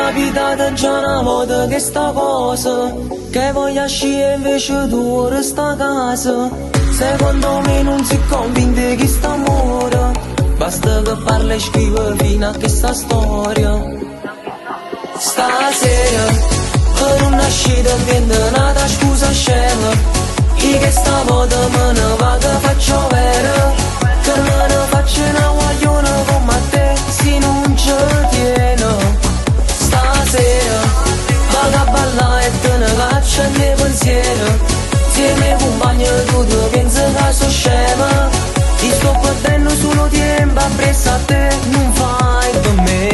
capitata già una volta che sta cosa, che voglio uscire invece tu resta a casa. Secondo me non si convince che sta amore, basta che parla e scrive fino a questa storia. Stasera, per una uscita viene nata scusa scema, io che stavolta me ne vado faccio vera, che me ne faccio una guagliona come te, se non ci tiene. Stasera, vado a ballare e te ne caccio nei pensieri, se mi compagno tu pensi che sono scema, ti sto perdendo solo tempo appresso a te, non fai per me.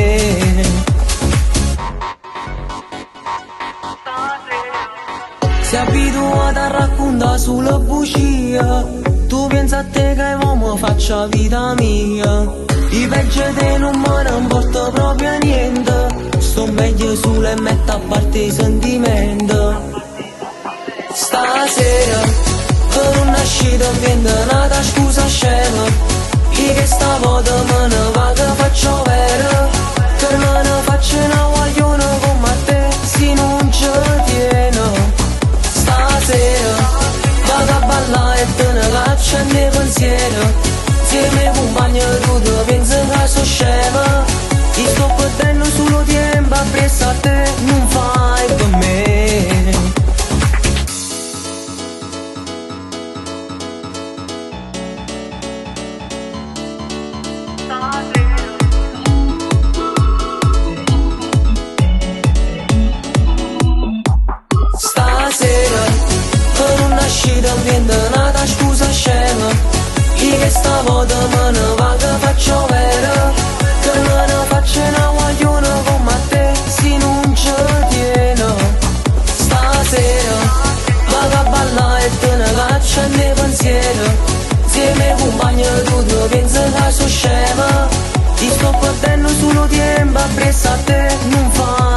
Sei abituata a raccontare sulla bugia, tu pensi a te che uomo faccia vita mia, i peggio te non me ne importa proprio niente, sto meglio solo e metto a parte i sentimenti. Stasera, per una uscita viene nata scusa scema, io che stavolta me ne vado faccio vera, che me ne faccio una guagliona come te, se non ci tiene. Stasera, vado a ballare e te ne caccio nei pensieri, se mi compagno tu pensi che sono scema, ti sto perdendo solo tempo appresso a te, non fai per me. Stasera, per una uscita viene nata scusa scema, io che stavolta me ne vado faccio vera, che me ne faccio una guagliona come te, se non ci tiene. Stasera, vado a ballare e te ne caccio nei pensieri, se mi compagno tu pensi che sono scema, ti sto perdendo solo tempo appresso a te, non fai